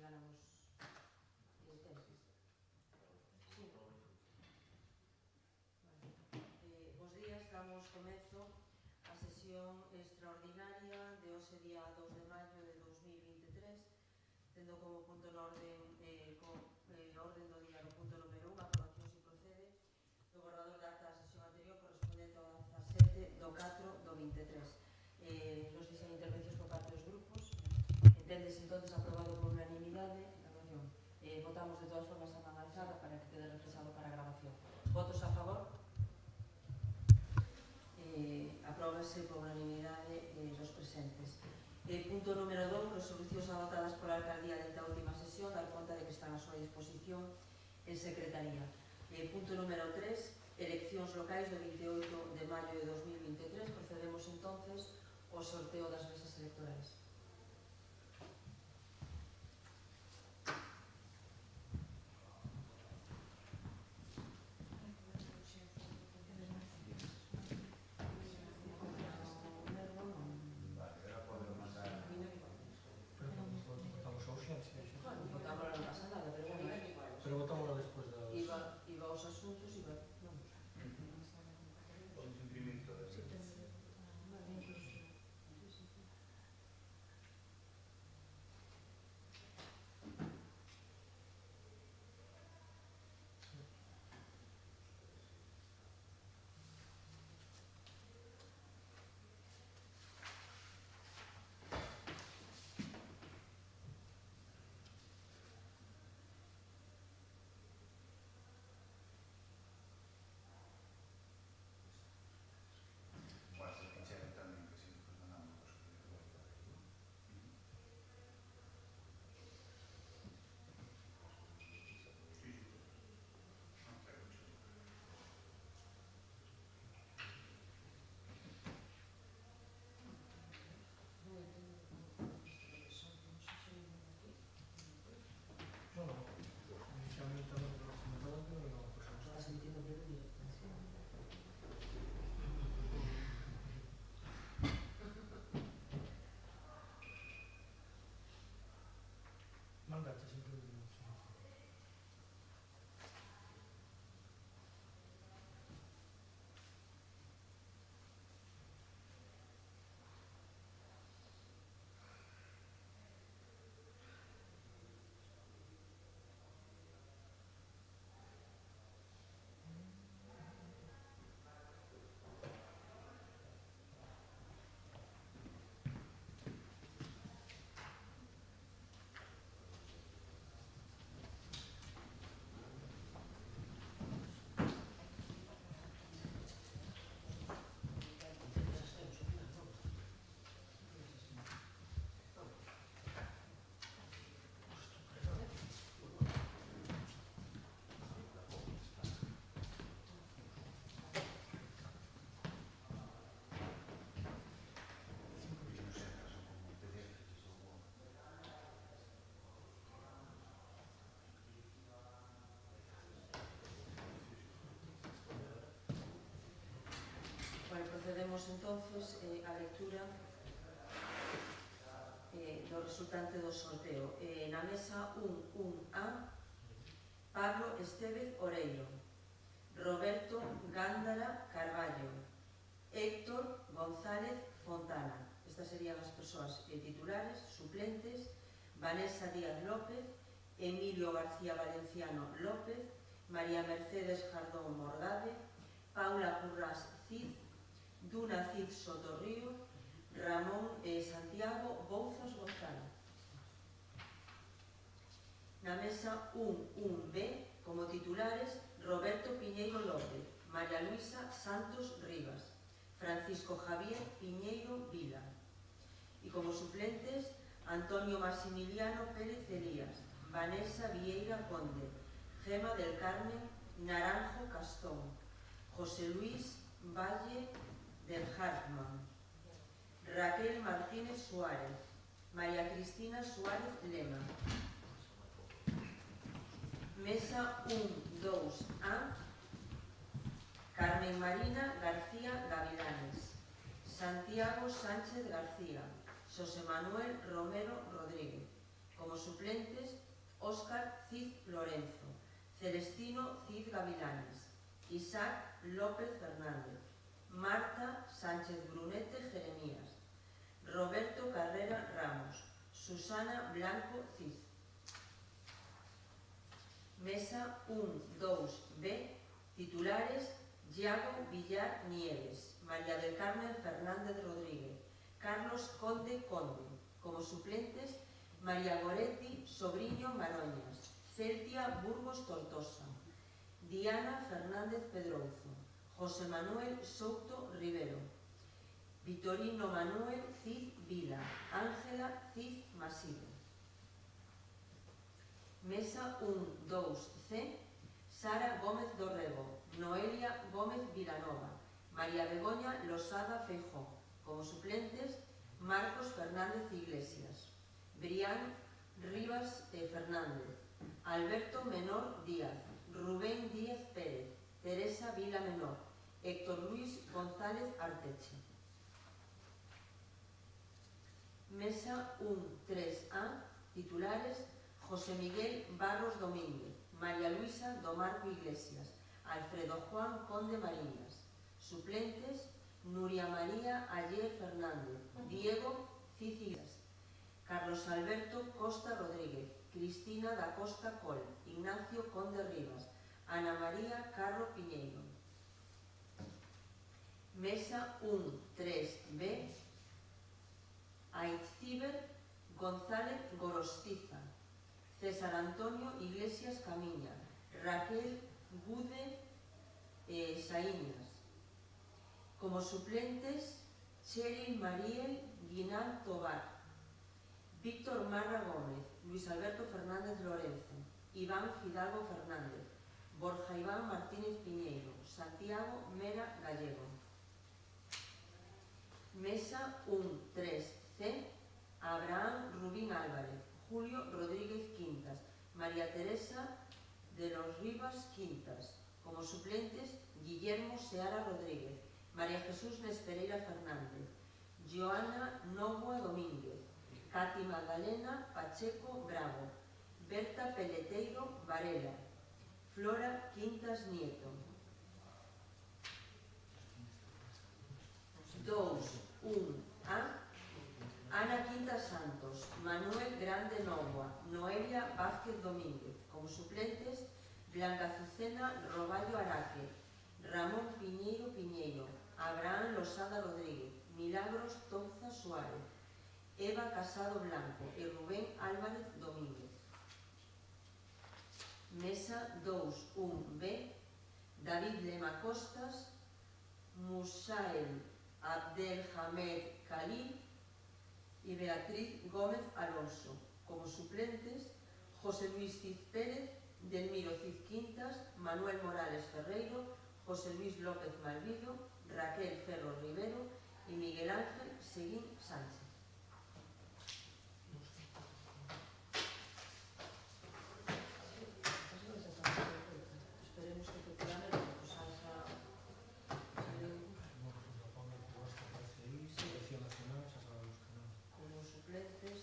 ganamos tesis. Sí. Vale. Bos días, damos comezo a sesión extraordinaria de hoxe día 2 de maio de 2023, tendo como punto no orden, orden do día no punto número 1, aprobación se procede do borrador da acta da sesión anterior correspondente ao 17 do 4 do 23. Nos dicen intervencións por parte dos grupos. Entendes entonces aprobado por unanimidade a moción. Votamos de todas formas a man alzada para que quede reflexado para a grabación. Votos a favor? Apróbase por unanimidade dos presentes. Punto número 2, resolucións adoptadas pola alcaldía desta última sesión, dar conta de que están a súa disposición en secretaría. Punto número 3, eleccións locais do 28 de maio de 2023. Procedemos entonces ao sorteo das mesas electorais. Pero votámoslo despois das... Iba aos asuntos, iba... Non. Vamos imprimir todas. Estás metiendo breve directo. Mandate sempre o mismo. Bueno, procedemos entonces á lectura do resultante do sorteo. Na mesa 1A, Pablo Estévez Oreiro, Roberto Gándara Carballo, Héctor González Fontana. Estas serían as persoas titulares, suplentes: Vanessa Díaz López, Emilio García Valenciano López, María Mercedes Jardón Morgade, Paula Currás Cid, Duna Cid Sotorrío, Ramón Santiago Bouzas González. Na mesa 1B, como titulares, Roberto Piñeiro López, María Luisa Santos Rivas, Francisco Javier Piñeiro Vila. E como suplentes, Antonio Maximiliano Pérez Elías, Vanessa Vieira Conde, Gema del Carmen Naranjo Castón, José Luis Valle del Hartmann, Raquel Martínez Suárez, María Cristina Suárez Lema. Mesa 1-2A, Carmen Marina García Gavilanes, Santiago Sánchez García, José Manuel Romero Rodríguez, Como suplentes, Óscar Cid Lorenzo, Celestino Cid Gavilanes, Isaac López Fernández, Marta Sánchez Brunete Jeremías, Roberto Carrera Ramos, Susana Blanco Cid. Mesa 1, 2B, titulares: Yago Villar Nieves, María del Carmen Fernández Rodríguez, Carlos Conde Conde. Como suplentes, María Goretti Sobriño Maroñas, Celtia Burgos Tortosa, Diana Fernández Pedrouzo, José Manuel Souto Rivero, Vitorino Manuel Cid Vila, Ángela Cid Maside. Mesa 1, 2C, Sara Gómez Dorrego, Noelia Gómez Vilanova, María Begoña Losada Feijó. Como suplentes, Marcos Fernández Iglesias, Brián Rivas Fernández, Alberto Menor Díaz, Rubén Díaz Pérez, Teresa Vila Menor, Héctor Luis González Arteche. Mesa 1, 3A, titulares: José Miguel Barros Domínguez, María Luisa Domarco Iglesias, Alfredo Juan Conde Mariñas. Suplentes: Nuria María Ayer Fernández, Diego Cicilas, Carlos Alberto Costa Rodríguez, Cristina da Costa Col, Ignacio Conde Rivas, Ana María Carro Piñeiro. Mesa 1, 3B, Aitziber González Gorostiza, César Antonio Iglesias Camiña, Raquel Gude Saíñas. Como suplentes, Cheryl Mariel Guinal Tobar, Víctor Marra Gómez, Luis Alberto Fernández Lorenzo, Iván Fidalgo Fernández, Borja Iván Martínez Piñeiro, Santiago Mera Gallego. Mesa 1, 3C, Abraham Rubín Álvarez, Julio Rodríguez Quintas, María Teresa de los Rivas Quintas. Como suplentes, Guillermo Seara Rodríguez, María Jesús Nespereira Fernández, Joana Novoa Domínguez, Cati Magdalena Pacheco Bravo, Berta Peleteiro Varela, Flora Quintas Nieto. 2, 1A, Ana Quintas Santos, Manuel Grande Novoa, Noelia Vázquez Domínguez. Como suplentes, Blanca Azucena Roballo Araque, Ramón Piñeiro Piñeiro, Abraham Losada Rodríguez, Milagros Tonza Suárez, Eva Casado Blanco y Rubén Álvarez Domínguez. Mesa 2, 1B, David Lema Costas, Musael Abdelhamed Khalil y Beatriz Gómez Alonso. Como suplentes, José Luis Cid Pérez, Delmiro Cid Quintas, Manuel Morales Ferreiro, José Luis López Malvido, Raquel Ferro Rivero y Miguel Ángel Seguín Sánchez. Esperemos que efectivamente pues salga como suplentes.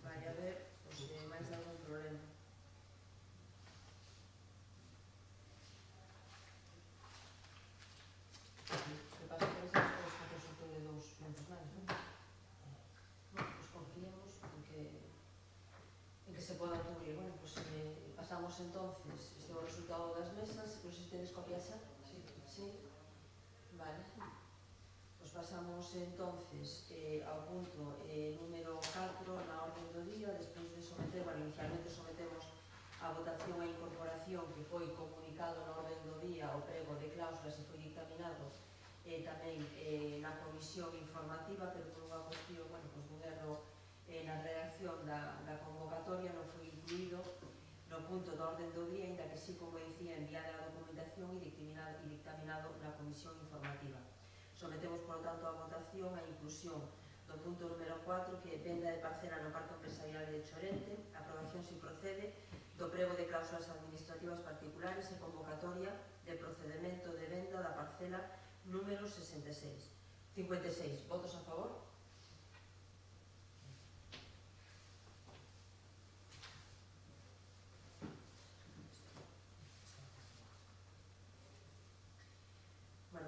Vaya a ver pues, si máis de algún problema. Que pasa que a veces está resultado de dos puntos máis, non? Bueno, pues confiemos en que se poda cubrir. Bueno, pues pasamos entonces, este é o resultado das mesas. Non sei se tedes copia xa? Sí. Vale. Pues pasamos entonces ao punto número 4 na orden do día, despois de someter, bueno, inicialmente sometemos a votación e incorporación que foi comunicado na orden do día o prego de cláusulas e foi dictaminado tamén na comisión informativa, pero por unha cuestión, bueno, pues, un erro na redacción da convocatoria non foi incluído no punto da orden do día, ainda que sí, como dicía, enviada a documentación e dictaminado na comisión informativa. Sometemos, por lo tanto, a votación a inclusión do punto número 4, que é venda de parcela no Parque Empresarial de Chorente, aprobación si procede do prego de cláusulas administrativas particulares e convocatoria de procedimento de venda da parcela número 56. Votos a favor?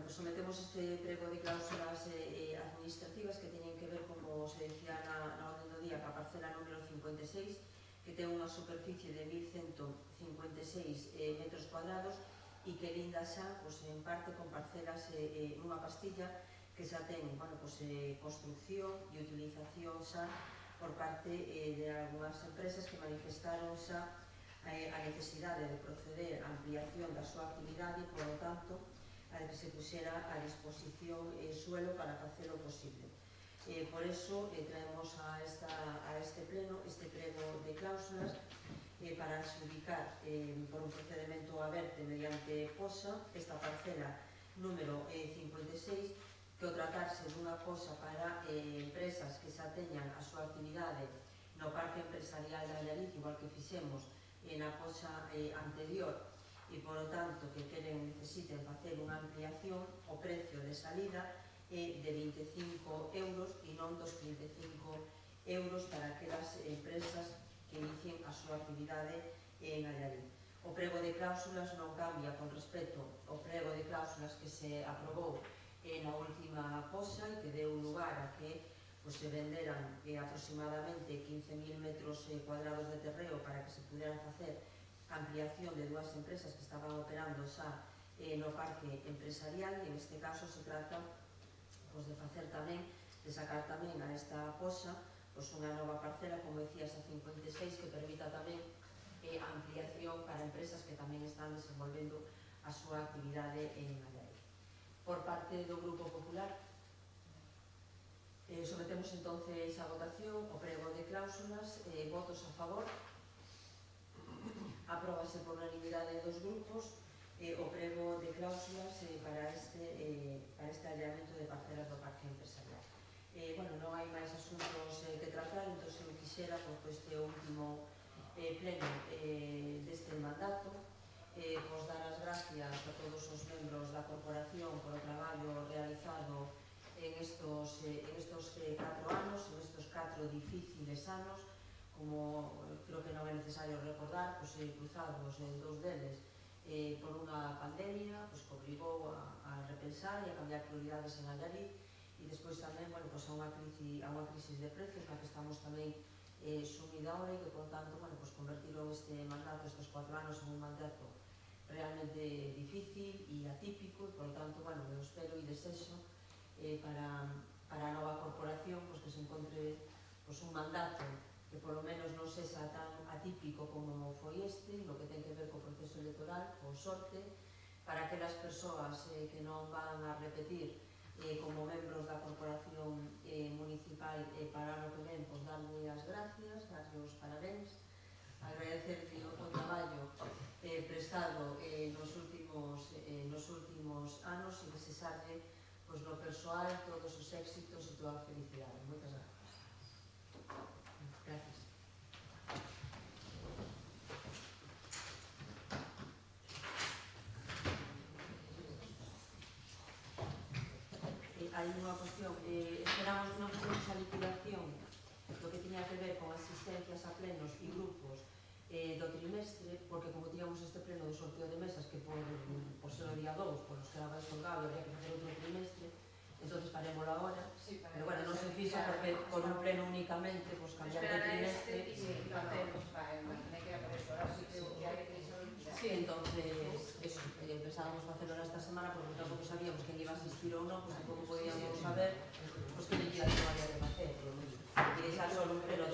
pues sometemos este prego de cláusulas administrativas que teñen que ver, como se decía na orden do día, ca parcela número 56, que ten unha superficie de 1156 metros cuadrados e que linda xa, pues, en parte con parcelas nunha pastilla que xa ten, bueno, pues, construcción e utilización xa por parte de algunhas empresas que manifestaron xa a necesidade de proceder á ampliación da súa actividade e, polo tanto, a de que se puxera a disposición suelo para facelo posible. Por eso traemos a este pleno este prego de cláusulas para adxudicar por un procedimento aberto mediante posa esta parcela número 56, que ao tratarse dunha posa para empresas que xa teñan a súa actividade no parque empresarial de Allariz, igual que fixemos na posa anterior, e, por lo tanto, que necesiten facer unha ampliación, o precio de salida é de 25 euros e non dos 35 euros para aquelas empresas que inicien a súa actividade en Allariz. O prego de cláusulas non cambia con respecto ao prego de cláusulas que se aprobou na última posa e que deu lugar a que se venderan aproximadamente 15.000 metros cuadrados de terreo para que se puderan facer a ampliación de dúas empresas que estaban operando xa no parque empresarial, e neste caso se trata de facer tamén, de sacar tamén a esta posa unha nova parcela, como decías, a 56, que permita tamén a ampliación para empresas que tamén están desenvolvendo a súa actividade en Allariz. Por parte do Grupo Popular, sometemos entonces a votación o prego de cláusulas. Votos a favor. Apróbase por unanimidade dos grupos o prego de cláusulas para este allanamento de parcelas do parque empresarial. Non hai máis asuntos que tratar, entón se me quixera, este último pleno deste mandato, dar as gracias a todos os membros da corporación por o traballo realizado en estos 4 anos, en estos 4 difíciles anos, como creo que non é necesario recordar, cruzados en dous deles por unha pandemia que obrigou a repensar e a cambiar prioridades en Allariz, e despois tamén a unha crisis de precios na que estamos tamén sumida ahora, e que, por tanto, convertiron este mandato, estes 4 anos, en un mandato realmente difícil e atípico, e, por tanto, eu espero e desexo para a nova corporación que se encontre un mandato que polo menos non sexa tan atípico como foi este, no que ten que ver co proceso electoral, con sorte, para aquelas persoas que non van a repetir como membros da corporación municipal para ano que ven, darle as gracias, darle os parabéns, agradecerle o traballo prestado nos últimos anos e desexarlle no persoal todos os éxitos e toda a felicidade. Moitas gracias. Gracias. Hai unha cuestión, esperamos non fixemos a liquidación do que tiña que ver con asistencias a plenos e grupos do trimestre, porque como tiñamos este pleno de sorteo de mesas que por ser o día 2, nos quedaba descolgado, había que facer outro trimestre, entonces farémoslo agora, pero non se fixa porque por un pleno únicamente cambiar de trimestre y si lo hacemos, hay que hacer eso, ahora sí que hay que entonces eso, pensábamos hacerlo esta semana porque tampouco sabíamos quen iba a asistir ou non, tampouco podíamos saber que liquidación había que facer, e deixar solo un pleno